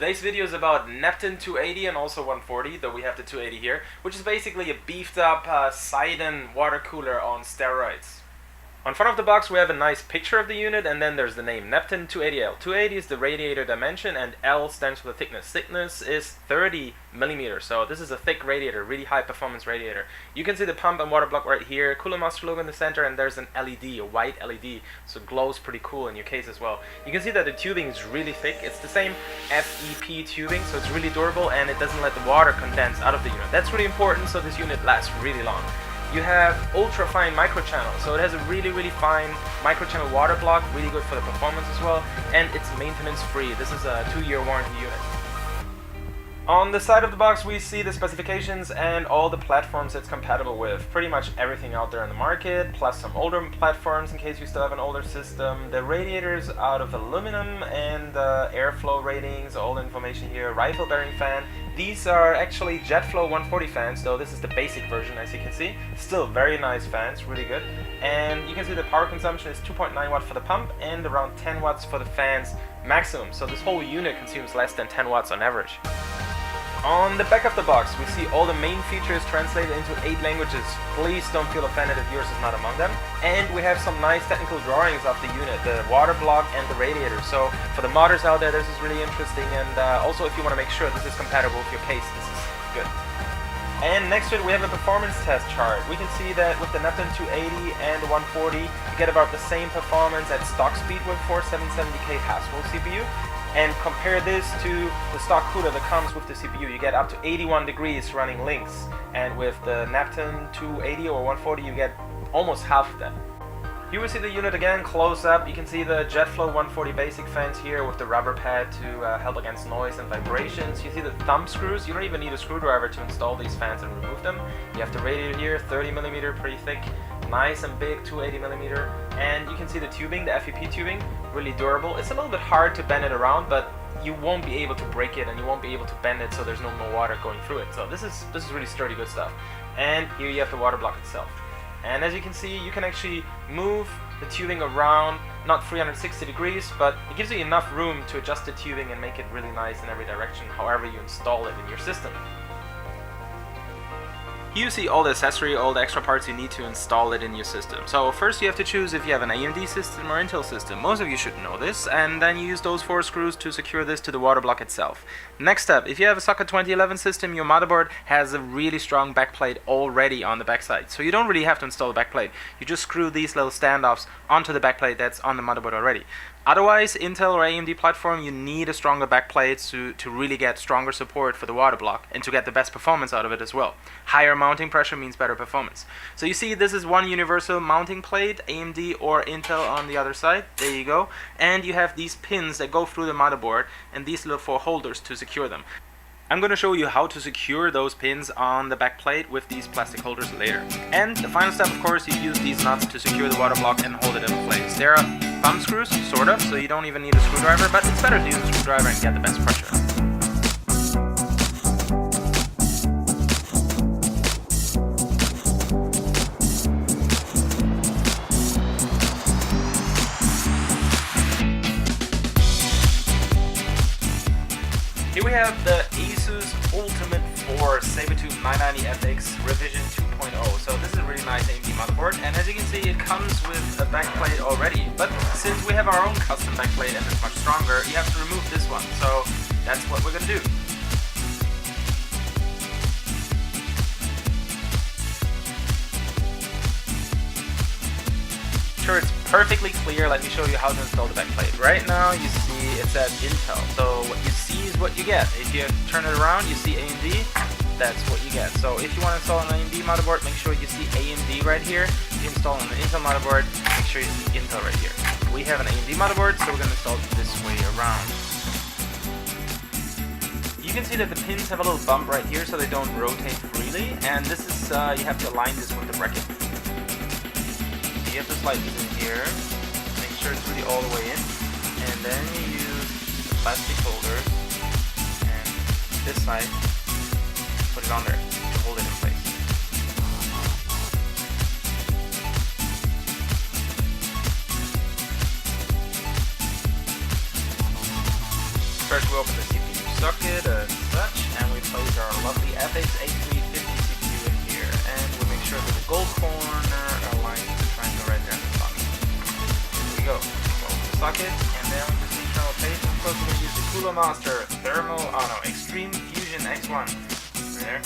Today's video is about Nepton 280 and also 140, though we have the 280 here, which is basically a beefed up Sidon water cooler on steroids. On front of the box we have a nice picture of the unit, and then there's the name Nepton 280L. 280 is the radiator dimension and L stands for the thickness. Thickness is 30 millimeters, so this is a thick radiator, really high performance radiator. You can see the pump and water block right here, Cooler Master logo in the center, and there's an LED, a white LED, so it glows pretty cool in your case as well. You can see that the tubing is really thick. It's the same FEP tubing, so it's really durable and it doesn't let the water condense out of the unit. That's really important, so this unit lasts really long. You have ultra fine microchannel, so it has a really fine microchannel water block, really good for the performance as well, and it's maintenance free. This is a 2-year warranty unit. On the side of the box we see the specifications and all the platforms it's compatible with. Pretty much everything out there in the market, plus some older platforms in case you still have an older system. The radiators out of aluminum and airflow ratings, all the information here. Rifle bearing fan. These are actually JetFlow 140 fans, though this is the basic version as you can see. Still very nice fans, really good. And you can see the power consumption is 2.9 watt for the pump and around 10 watts for the fans maximum. So this whole unit consumes less than 10 watts on average. On the back of the box, we see all the main features translated into 8 languages. Please don't feel offended if yours is not among them. And we have some nice technical drawings of the unit, the water block and the radiator. So for the modders out there, this is really interesting. And also if you want to make sure this is compatible with your case, this is good. And next to it we have a performance test chart. We can see that with the Nepton 280 and 140, you get about the same performance at stock speed with 4770K Haswell CPU. And compare this to the stock cooler that comes with the CPU, you get up to 81 degrees running Lynx, and with the Nepton 280 or 140 you get almost half of that. Here we see the unit again close up. You can see the JetFlow 140 basic fans here with the rubber pad to help against noise and vibrations. You see the thumb screws. You don't even need a screwdriver to install these fans and remove them. You have the radiator here, 30 millimeter, pretty thick, nice and big, 280 millimeter. And you can see the tubing, the FEP tubing, really durable. It's a little bit hard to bend it around, but you won't be able to break it and you won't be able to bend it so there's no more water going through it. So this is really sturdy, good stuff. And here you have the water block itself. And as you can see, you can actually move the tubing around, not 360 degrees, but it gives you enough room to adjust the tubing and make it really nice in every direction, however you install it in your system. Here you see all the accessory, all the extra parts you need to install it in your system. So first you have to choose if you have an AMD system or Intel system. Most of you should know this, and then you use those 4 screws to secure this to the water block itself. Next step, if you have a Socket 2011 system, your motherboard has a really strong backplate already on the backside. So you don't really have to install the backplate. You just screw these little standoffs onto the backplate that's on the motherboard already. Otherwise, Intel or AMD platform, you need a stronger backplate to really get stronger support for the water block and to get the best performance out of it as well. Higher mounting pressure means better performance. So you see this is one universal mounting plate, AMD or Intel on the other side. There you go. And you have these pins that go through the motherboard and these little 4 holders to secure them. I'm going to show you how to secure those pins on the back plate with these plastic holders later. And the final step, of course, you use these nuts to secure the water block and hold it in place. There are thumb screws, sort of, so you don't even need a screwdriver, but it's better to use a screwdriver and get the best pressure. Here we have the Asus Ultimate 4 Sabertooth 990FX Revision 2.0. So this is a really nice AMD motherboard, and as you can see, it comes with a backplate already. But since we have our own custom backplate and it's much stronger, you have to remove this one. So that's what we're gonna do. Sure, it's perfectly clear. Let me show you how to install the backplate. Right now you see it says Intel, so what you see is what you get. If you turn it around, you see AMD, that's what you get. So if you want to install an AMD motherboard, make sure you see AMD right here. If you install an Intel motherboard, make sure you see Intel right here. We have an AMD motherboard, so we're going to install it this way around. You can see that the pins have a little bump right here so they don't rotate freely, and this is, you have to align this with the bracket. You have to slide this in here, make sure it's really all the way in, and then you use the plastic holders and this side, put it on there to hold it in place. First we open the CPU socket as such, and we place our lovely FX8350 CPU in here, and we make sure that the gold corner aligns with the triangle right there in the socket. Here we go. Close the socket, and then we just need thermal paste. Of course, we're going to use the Cooler Master Extreme Fusion X1. Right there.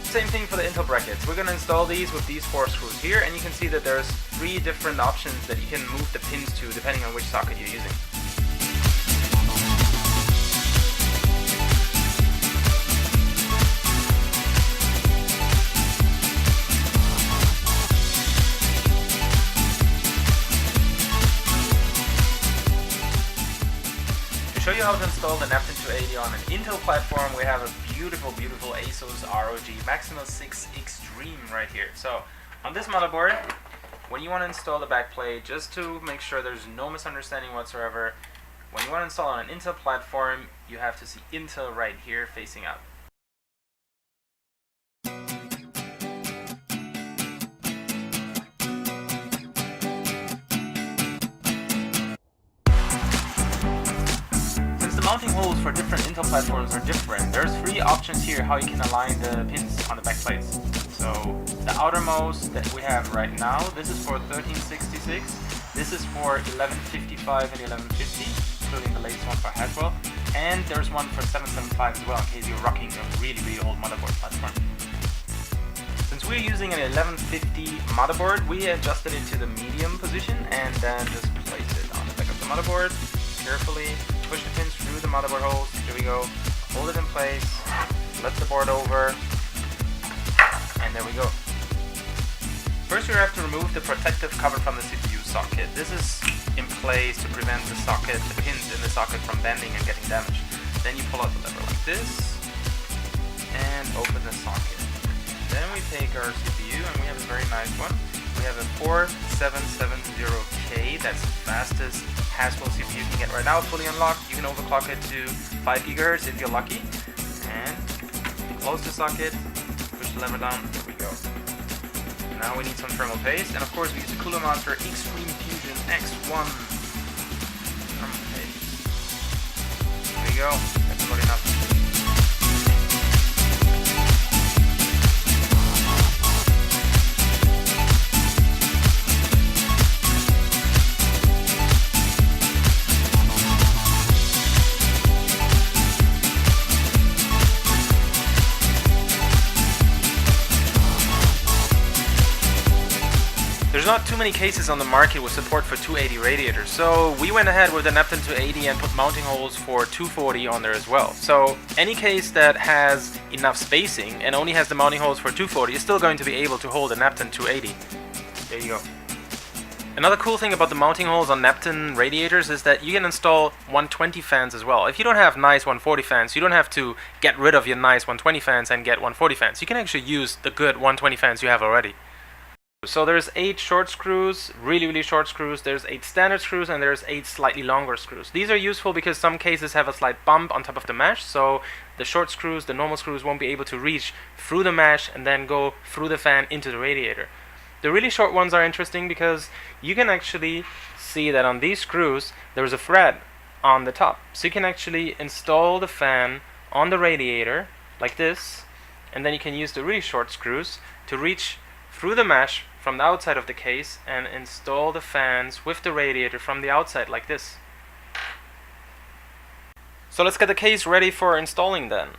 Same thing for the Intel brackets. We're going to install these with these 4 screws here, and you can see that there's 3 different options that you can move the pins to depending on which socket you're using. To show you how to install the Nepton 280 on an Intel platform, we have a beautiful ASUS ROG Maximal 6 Extreme right here. So on this motherboard, when you want to install the backplate, just to make sure there's no misunderstanding whatsoever, when you want to install on an Intel platform, you have to see Intel right here facing up. Mounting holes for different Intel platforms are different. There's 3 options here how you can align the pins on the backplates. So the outermost that we have right now, this is for 1366, this is for 1155 and 1150, including the latest one for Haswell, and there's one for 775 as well in case you're rocking a really old motherboard platform. Since we're using an 1150 motherboard, we adjusted it to the medium position and then just placed it on the back of the motherboard carefully. Push the pins through the motherboard holes. Here we go. Hold it in place. Flip the board over. And there we go. First, you have to remove the protective cover from the CPU socket. This is in place to prevent the pins in the socket from bending and getting damaged. Then you pull out the lever like this and open the socket. Then we take our CPU, and we have a very nice one. We have a 4770K. That's the fastest Haswell CPU you can get right now, fully unlocked. You can overclock it to 5 GHz if you're lucky. And close the socket, push the lever down, there we go. Now we need some thermal paste, and of course we use the Cooler Master Extreme Fusion X1 thermal paste. There we go, that's about enough. There's not too many cases on the market with support for 280 radiators, so we went ahead with the Nepton 280 and put mounting holes for 240 on there as well. So any case that has enough spacing and only has the mounting holes for 240 is still going to be able to hold a Nepton 280. There you go. Another cool thing about the mounting holes on Nepton radiators is that you can install 120 fans as well. If you don't have nice 140 fans, you don't have to get rid of your nice 120 fans and get 140 fans. You can actually use the good 120 fans you have already. So there's 8 short screws, really short screws, there's 8 standard screws, and there's 8 slightly longer screws. These are useful because some cases have a slight bump on top of the mesh, so the short screws, the normal screws, won't be able to reach through the mesh and then go through the fan into the radiator. The really short ones are interesting because you can actually see that on these screws there's a thread on the top. So you can actually install the fan on the radiator like this, and then you can use the really short screws to reach through the mesh from the outside of the case and install the fans with the radiator from the outside like this. So let's get the case ready for installing then.